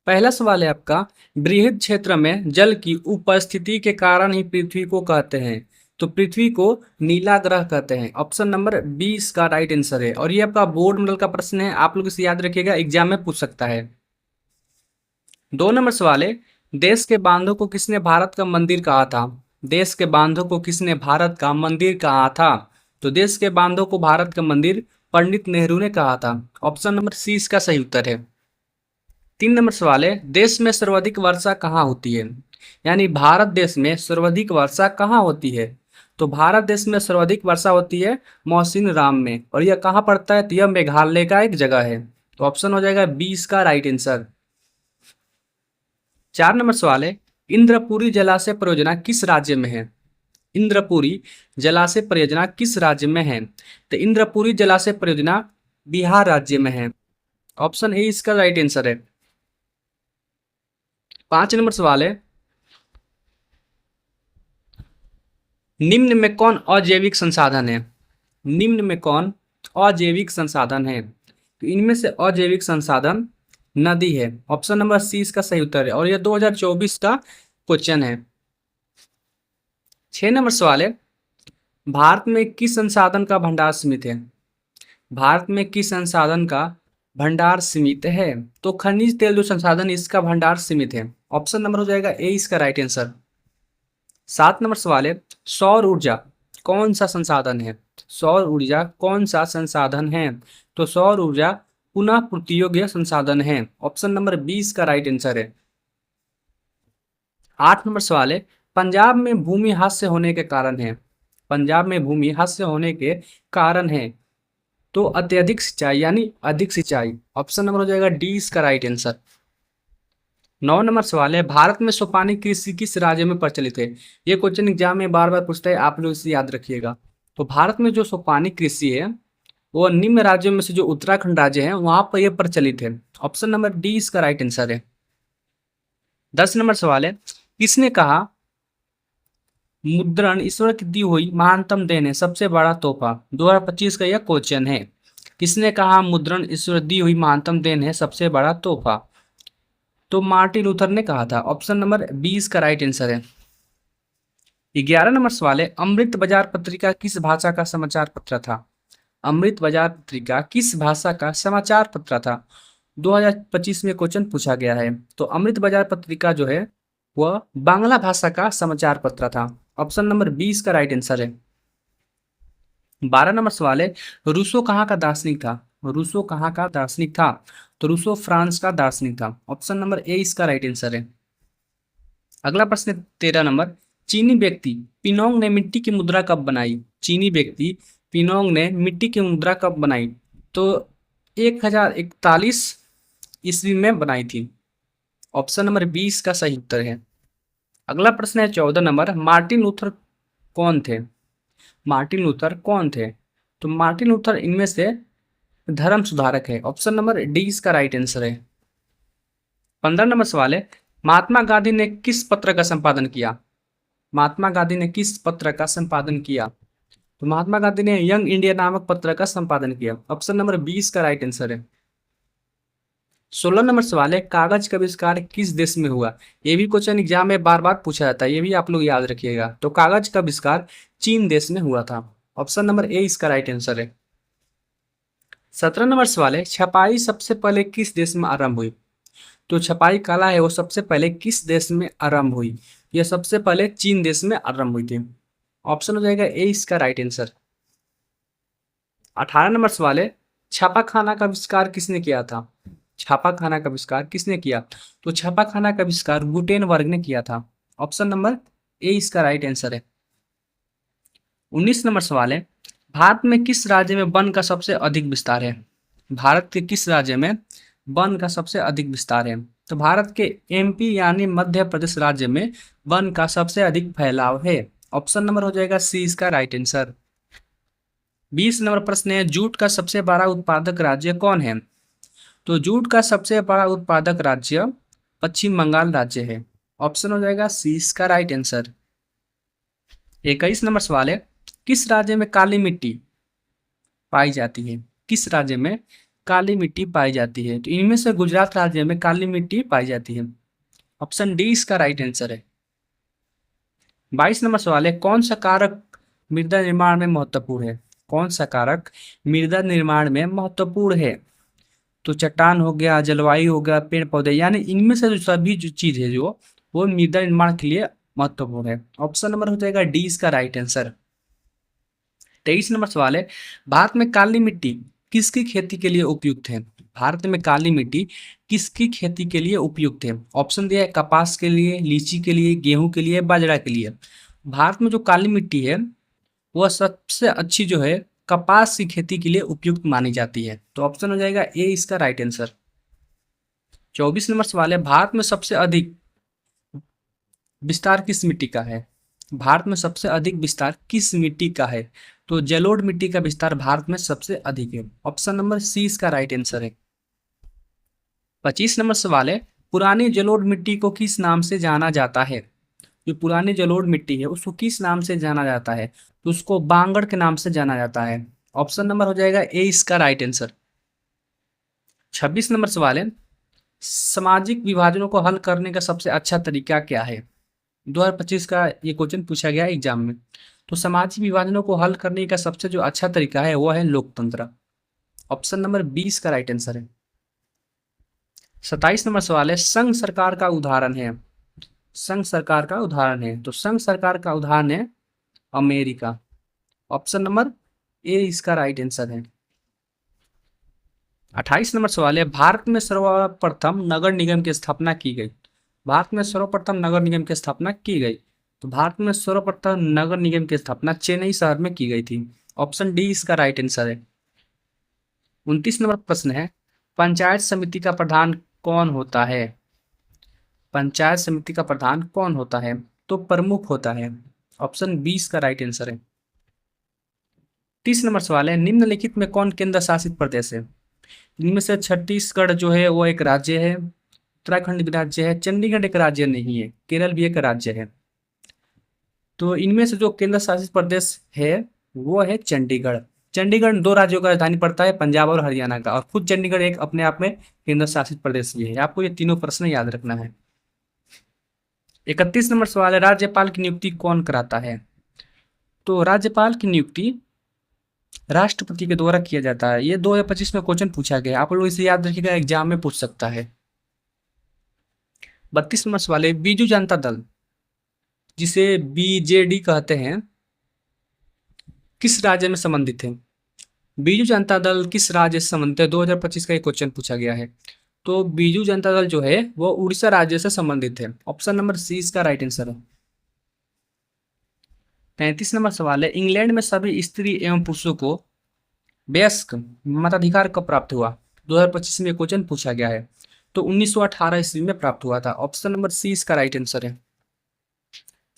पहला सवाल है आपका, बृहद क्षेत्र में जल की उपस्थिति के कारण ही पृथ्वी को कहते हैं। तो पृथ्वी को नीला ग्रह कहते हैं। ऑप्शन नंबर 20 का राइट आंसर है। और ये आपका बोर्ड मॉडल का प्रश्न है, आप लोग इसे याद रखिएगा, एग्जाम में पूछ सकता है। 2 नंबर सवाल है, देश के बांधों को किसने भारत का मंदिर कहा था? देश के बांधों को किसने भारत का मंदिर कहा था? तो देश के बांधों को भारत का मंदिर पंडित नेहरू ने कहा था। ऑप्शन नंबर सी इसका सही उत्तर है। 3 नंबर सवाल है, देश में सर्वाधिक वर्षा कहाँ होती है? यानी भारत देश में सर्वाधिक वर्षा कहाँ होती है? तो भारत देश में सर्वाधिक वर्षा होती है मौसिन राम में। और यह कहाँ पड़ता है? तो यह मेघालय का एक जगह है। तो ऑप्शन हो जाएगा 20 का राइट आंसर। 4 नंबर सवाल है, इंद्रपुरी जलाशय परियोजना किस राज्य में है? इंद्रपुरी जलाशय परियोजना किस राज्य में है? तो इंद्रपुरी जलाशय परियोजना बिहार राज्य में है। ऑप्शन ए इसका राइट आंसर है। 5 नंबर सवाल है, निम्न में कौन अजैविक संसाधन है? निम्न में कौन अजैविक संसाधन है? तो इनमें से अजैविक संसाधन नदी है। ऑप्शन नंबर सी इसका सही उत्तर है। और यह 2024 का क्वेश्चन है। 6 नंबर सवाल है, भारत में किस संसाधन का भंडार सीमित है? भारत में किस संसाधन का भंडार सीमित है? तो खनिज तेल जो संसाधन है, इसका भंडार सीमित है। ऑप्शन नंबर हो जाएगा ए इसका राइट आंसर। 7 नंबर सवाल है, सौर ऊर्जा कौन सा संसाधन है? सौर ऊर्जा कौन सा संसाधन है? तो सौर ऊर्जा पुनः पूर्ति योग्य संसाधन है। ऑप्शन नंबर 20 का राइट आंसर है। 8 नंबर सवाल है, पंजाब में भूमि हास्य होने के कारण है। पंजाब में भूमि हास्य होने के कारण है। तो अत्यधिक सिंचाई यानी अधिक सिंचाई। ऑप्शन नंबर हो जाएगा डी इसका राइट आंसर। 9 नंबर सवाल है, भारत में सोपानी कृषि किस राज्य में प्रचलित है? ये क्वेश्चन एग्जाम में बार बार पूछता है, आप लोग इसे याद रखिएगा। तो भारत में जो सोपानी कृषि है वो निम्न राज्यों में से जो उत्तराखंड राज्य है वहां पर यह प्रचलित है। ऑप्शन नंबर डी इसका राइट आंसर है। 10 नंबर सवाल है, किसने कहा मुद्रण ईश्वर की दी हुई महानतम देन है, सबसे बड़ा तोहफा? 2025 का यह क्वेश्चन है। किसने कहा मुद्रण ईश्वर दी हुई महानतम देन है, सबसे बड़ा तोहफा? तो मार्टिन लूथर ने कहा था। ऑप्शन नंबर 20 का राइट आंसर है। 11 नंबर सवाल है, अमृत बाजार पत्रिका किस भाषा का समाचार पत्र था? अमृत बाजार पत्रिका किस भाषा का समाचार पत्र था? 2025 में क्वेश्चन पूछा गया है। तो अमृत बाजार पत्रिका जो है वह बांग्ला भाषा का समाचार पत्र था। ऑप्शन नंबर 20 का राइट आंसर है। 12 नंबर सवाल है, रूसो कहाँ का दार्शनिक था? रूसो कहाँ का दार्शनिक था? तो रूसो फ्रांस का दार्शनिक था। ऑप्शन नंबर ए इसका राइट आंसर है। अगला प्रश्न 13 नंबर, चीनी व्यक्ति पिनोंग ने मिट्टी की मुद्रा कब बनाई? चीनी व्यक्ति पिनोंग ने मिट्टी की मुद्रा कब बनाई? तो 1041 ईस्वी में बनाई थी। ऑप्शन नंबर 20 का सही उत्तर है। अगला प्रश्न है 14 नंबर, मार्टिन लूथर कौन थे? मार्टिन लूथर कौन थे? तो मार्टिन लूथर इनमें से धर्म सुधारक है। ऑप्शन नंबर डी इसका राइट आंसर है। 15 नंबर सवाल है, महात्मा गांधी ने किस पत्र का संपादन किया? महात्मा गांधी ने किस पत्र का संपादन किया? तो महात्मा गांधी ने यंग इंडिया नामक पत्र का संपादन किया। ऑप्शन नंबर 20 का राइट आंसर है। 16 नंबर सवाल है, कागज का आविष्कार किस देश में हुआ? ये भी क्वेश्चन एग्जाम में बार बार पूछा जाता है, ये भी आप लोग याद रखिएगा। तो कागज का आविष्कार चीन देश में हुआ था। ऑप्शन नंबर ए इसका राइट आंसर है। 17 नंबर सवाल है, छपाई सबसे पहले किस देश में आरंभ हुई? तो छपाई कला है वो सबसे पहले किस देश में आरंभ हुई? यह सबसे पहले चीन देश में आरंभ हुई थी। ऑप्शन हो जाएगा ए इसका राइट आंसर। 18 नंबर सवाल है, छापाखाना का आविष्कार किसने किया था? छापाखाना का आविष्कार किसने किया? तो छापाखाना का आविष्कार गुटेनबर्ग ने किया था। ऑप्शन नंबर ए इसका राइट आंसर है। 19 नंबर सवाल है, भारत में किस राज्य में वन का सबसे अधिक विस्तार है? भारत के किस राज्य में वन का सबसे अधिक विस्तार है? तो भारत के एमपी यानी मध्य प्रदेश राज्य में वन का सबसे अधिक फैलाव है। ऑप्शन नंबर हो जाएगा सी इसका राइट आंसर। 20 नंबर प्रश्न है, जूट का सबसे बड़ा उत्पादक राज्य कौन है? तो जूट का सबसे बड़ा उत्पादक राज्य पश्चिम बंगाल राज्य है। ऑप्शन हो जाएगा सी इसका राइट आंसर। 21 नंबर सवाल है, किस राज्य में काली मिट्टी पाई जाती है? किस राज्य में काली मिट्टी पाई जाती है? तो इनमें से गुजरात राज्य में काली मिट्टी पाई जाती है। ऑप्शन डी इसका राइट आंसर है। 22 नंबर सवाल है, कौन सा कारक मृदा निर्माण में महत्वपूर्ण है? कौन सा कारक मृदा निर्माण में महत्वपूर्ण है? तो चट्टान हो गया, जलवायु हो गया, पेड़ पौधे, यानी इनमें से जो सभी जो चीज है जो वो मृदा निर्माण के लिए महत्वपूर्ण है। ऑप्शन नंबर हो जाएगा डी इसका राइट आंसर। 23 नंबर सवाल है, भारत में काली मिट्टी किसकी खेती के लिए उपयुक्त है? भारत में काली मिट्टी किसकी खेती के लिए उपयुक्त है? ऑप्शन दिया है कपास के लिए, लीची के लिए, गेहूं के लिए, बाजरा के लिए। भारत में जो काली मिट्टी है वह सबसे अच्छी जो है कपास की खेती के लिए उपयुक्त मानी जाती है। तो ऑप्शन हो जाएगा ए इसका राइट आंसर। 24 नंबर सवाल है, भारत में सबसे अधिक विस्तार किस मिट्टी का है? भारत में सबसे अधिक विस्तार किस मिट्टी का है? तो जलोढ़ मिट्टी का विस्तार भारत में सबसे अधिक है। ऑप्शन नंबर सी इसका राइट आंसर है। 25 नंबर सवाल है, पुरानी जलोढ़ मिट्टी को किस नाम से जाना जाता है? जो पुरानी जलोढ़ मिट्टी है उसको किस नाम से जाना जाता है? तो उसको बांगड़ के नाम से जाना जाता है। ऑप्शन नंबर हो जाएगा ए इसका राइट आंसर। 26 नंबर सवाल है, सामाजिक विभाजनों को हल करने का सबसे अच्छा तरीका क्या है? 2025 का ये क्वेश्चन पूछा गया एग्जाम में। तो सामाजिक विभाजनों को हल करने का सबसे जो अच्छा तरीका है वो है लोकतंत्र। ऑप्शन नंबर 20 का राइट आंसर है। 27 नंबर सवाल है, संघ सरकार का उदाहरण है? संघ सरकार का उदाहरण है, तो संघ सरकार का उदाहरण है अमेरिका। ऑप्शन नंबर ए इसका राइट आंसर है। 28 नंबर सवाल है, भारत में सर्वप्रथम नगर निगम की स्थापना की गई? भारत में सर्वप्रथम नगर निगम की स्थापना की गई। तो भारत में सर्वप्रथम नगर निगम की स्थापना चेन्नई शहर में की गई थी। ऑप्शन डी इसका राइट आंसर है। 29 नंबर प्रश्न है, पंचायत समिति का प्रधान कौन होता है? पंचायत समिति का प्रधान कौन होता है? तो प्रमुख होता है। ऑप्शन 20 का राइट आंसर है। 30 नंबर सवाल है, निम्नलिखित में कौन केंद्र शासित प्रदेश है? इनमें से छत्तीसगढ़ जो है वो एक राज्य है, उत्तराखंड भी राज्य है, चंडीगढ़ एक राज्य नहीं है, केरल भी एक राज्य है। तो इनमें से जो केंद्र शासित प्रदेश है वो है चंडीगढ़। चंडीगढ़ दो राज्यों का राजधानी पड़ता है, पंजाब और हरियाणा का, और खुद चंडीगढ़ एक अपने आप में केंद्र शासित प्रदेश भी है। आपको ये तीनों प्रश्न याद रखना है। 31 नंबर सवाल है, राज्यपाल की नियुक्ति कौन कराता है? तो राज्यपाल की नियुक्ति राष्ट्रपति के द्वारा किया जाता है। ये 2025 में क्वेश्चन पूछा गया, आप लोग इसे याद रखिएगा, एग्जाम में पूछ सकता है। 32 नंबर सवाल है, बीजू जनता दल जिसे बीजेडी कहते हैं किस राज्य में संबंधित है? बीजू जनता दल किस राज्य से संबंधित है? 2025 का एक क्वेश्चन पूछा गया है। तो बीजू जनता दल जो है वो उड़ीसा राज्य से संबंधित है। ऑप्शन नंबर सी इसका राइट आंसर है। 33 नंबर सवाल है, इंग्लैंड में सभी स्त्री एवं पुरुषों को वयस्क मताधिकार कब प्राप्त हुआ? 2025 में क्वेश्चन पूछा गया है। तो 1918 ईस्वी में प्राप्त हुआ था। ऑप्शन नंबर सी इसका राइट आंसर है।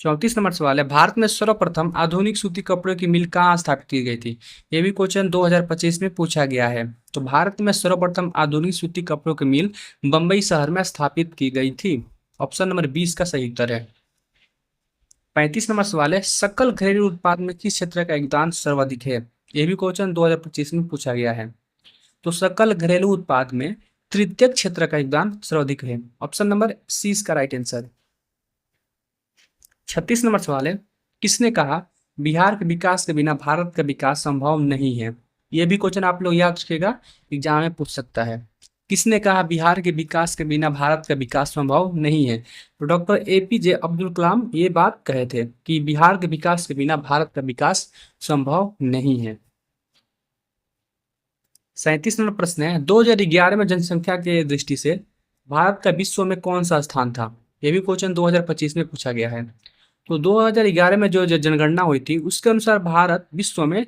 34 नंबर सवाल है, भारत में सर्वप्रथम आधुनिक सूती कपड़ों की मिल कहाँ स्थापित की गई थी? यह भी क्वेश्चन 2025 में पूछा गया है। तो भारत में सर्वप्रथम आधुनिक सूती कपड़ों की मिल बंबई शहर में स्थापित की गई थी। ऑप्शन नंबर 20 का सही उत्तर है। 35 नंबर सवाल है, सकल घरेलू उत्पाद में किस क्षेत्र का योगदान सर्वाधिक है? यह भी क्वेश्चन 2025 में पूछा गया है। तो सकल घरेलू उत्पाद में तृतीयक क्षेत्र का योगदान सर्वाधिक है। ऑप्शन नंबर सी इसका राइट आंसर। 36 नंबर सवाल है, किसने कहा बिहार के विकास के बिना भारत का विकास संभव नहीं है? यह भी क्वेश्चन आप लोग याद रखिएगा, एग्जाम में पूछ सकता है। किसने कहा बिहार के विकास के बिना भारत का विकास संभव नहीं है? तो डॉक्टर एपीजे अब्दुल कलाम ये बात कहे थे कि बिहार के विकास के बिना भारत का विकास संभव नहीं है। 37 नंबर प्रश्न है, 2011 में जनसंख्या के दृष्टि से भारत का विश्व में कौन सा स्थान था? यह भी क्वेश्चन 2025 में पूछा गया है। तो 2011 में जो जनगणना हुई थी उसके अनुसार भारत विश्व में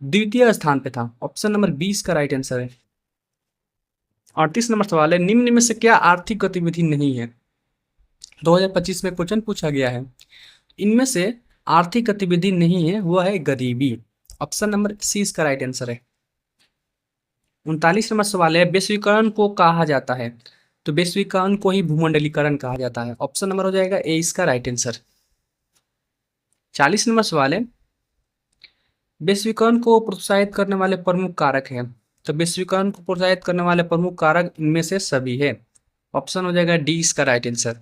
द्वितीय स्थान पे था। ऑप्शन नंबर 20 का राइट आंसर है। 38 नंबर सवाल है, निम्न में से क्या आर्थिक गतिविधि नहीं है? 2025 में क्वेश्चन पूछा गया है। इनमें से आर्थिक गतिविधि नहीं है वो है गरीबी। ऑप्शन नंबर सी इसका राइट आंसर है। 39 नंबर सवाल है, वैश्वीकरण को कहा जाता है? तो वैश्वीकरण को ही भूमंडलीकरण कहा जाता है। ऑप्शन नंबर हो जाएगा ए इसका राइट आंसर। 40 नंबर सवाल है, वैश्वीकरण को प्रोत्साहित करने वाले प्रमुख कारक हैं? तो वैश्वीकरण को प्रोत्साहित करने वाले प्रमुख कारक इनमें से सभी है। ऑप्शन हो जाएगा डी इसका राइट आंसर।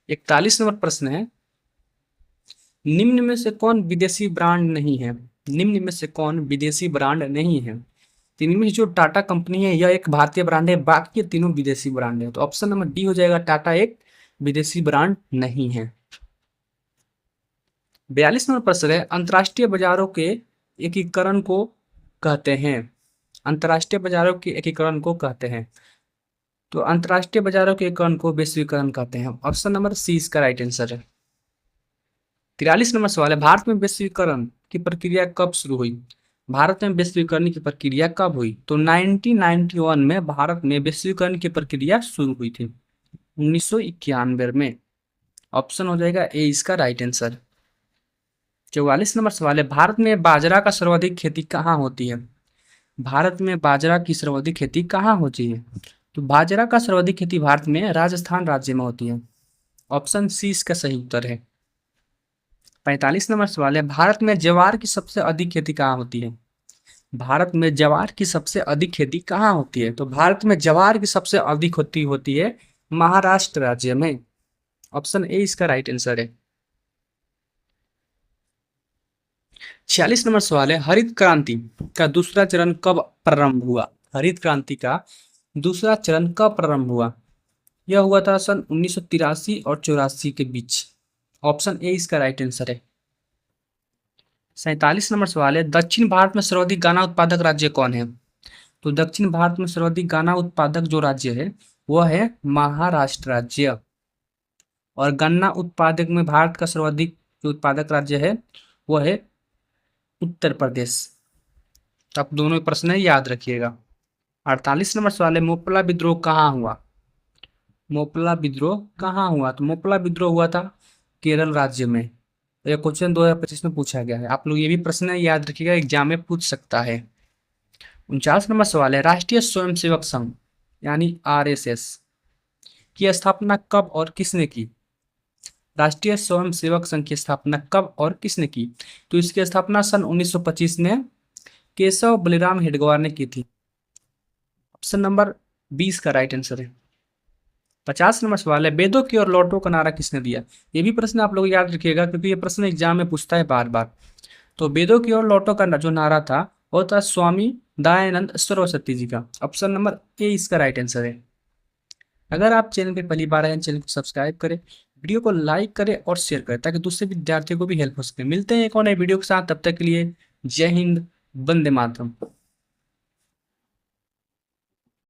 41 नंबर प्रश्न है, निम्न में से कौन विदेशी ब्रांड नहीं है? निम्न में से कौन विदेशी ब्रांड नहीं है? तीन में से जो टाटा कंपनी है यह एक भारतीय ब्रांड है, बाकी ये तीनों विदेशी ब्रांड है। तो ऑप्शन नंबर डी हो जाएगा, टाटा एक विदेशी ब्रांड नहीं है। 42 नंबर प्रश्न है, अंतर्राष्ट्रीय बाजारों के एकीकरण को कहते हैं। अंतर्राष्ट्रीय बाजारों के एकीकरण को कहते हैं। तो अंतर्राष्ट्रीय बाजारों के एकीकरण को वैश्वीकरण कहते हैं। ऑप्शन नंबर सी इसका राइट आंसर है। 43 नंबर सवाल है, भारत में वैश्वीकरण की प्रक्रिया कब शुरू हुई? भारत में वैश्वीकरण की प्रक्रिया कब हुई? तो 1991 में भारत में वैश्वीकरण की प्रक्रिया शुरू हुई थी, 1991 में। ऑप्शन हो जाएगा ए इसका राइट आंसर। 44 नंबर सवाल है, भारत में बाजरा का सर्वाधिक खेती कहाँ होती है? भारत में बाजरा की सर्वाधिक खेती कहाँ होती है? तो बाजरा का सर्वाधिक खेती भारत में राजस्थान राज्य में होती है। ऑप्शन सी इसका सही उत्तर है। 45 नंबर सवाल है, भारत में ज्वार की सबसे अधिक खेती कहाँ होती है? भारत में ज्वार की सबसे अधिक खेती कहाँ होती है? तो भारत में ज्वार की सबसे अधिक होती है महाराष्ट्र राज्य में। ऑप्शन ए इसका राइट आंसर है। 46 नंबर सवाल है, हरित क्रांति का दूसरा चरण कब प्रारंभ हुआ? हरित क्रांति का दूसरा चरण कब प्रारंभ हुआ? यह हुआ था सन 1983 और 84 के बीच। ऑप्शन ए इसका राइट आंसर है। 47 नंबर सवाल है, दक्षिण भारत में सर्वाधिक गन्ना उत्पादक राज्य कौन है? तो दक्षिण भारत में सर्वाधिक गन्ना उत्पादक जो राज्य है वह है महाराष्ट्र राज्य। और गन्ना उत्पादक में भारत का सर्वाधिक जो उत्पादक राज्य है वह है उत्तर प्रदेश। आप दोनों प्रश्न है, याद रखिएगा। 48 नंबर सवाल है, मोपला विद्रोह कहाँ हुआ? मोपला विद्रोह कहाँ हुआ? तो मोपला विद्रोह हुआ था केरल राज्य में। यह क्वेश्चन 2025 में पूछा गया है। आप लोग ये भी प्रश्न याद रखिएगा, एग्जाम में पूछ सकता है। 49 नंबर सवाल है, राष्ट्रीय स्वयंसेवक संघ यानी आरएसएस की स्थापना कब और किसने की? राष्ट्रीय स्वयंसेवक संघ की स्थापना कब और किसने की? तो इसकी स्थापना सन 1925 में केशव बलिराम हेडगेवार ने की थी। ऑप्शन नंबर 20 का राइट आंसर है। 50 नंबर सवाल है, वेदों की ओर लौटो का नारा किसने दिया? ये भी प्रश्न आप लोग याद रखिएगा क्योंकि ये प्रश्न एग्जाम में पूछता है बार बार। तो वेदों की ओर लौटो का जो नारा था वो था स्वामी दयानंद सरस्वती जी का। ऑप्शन नंबर ए इसका राइट आंसर है। अगर आप चैनल पर पहली बार आए चैनल को सब्सक्राइब करें, वीडियो को लाइक करें और शेयर करें ताकि दूसरे विद्यार्थियों को भी हेल्प हो सके। मिलते हैं एक और नए वीडियो के साथ, तब तक के लिए जय हिंद, वंदे मातरम।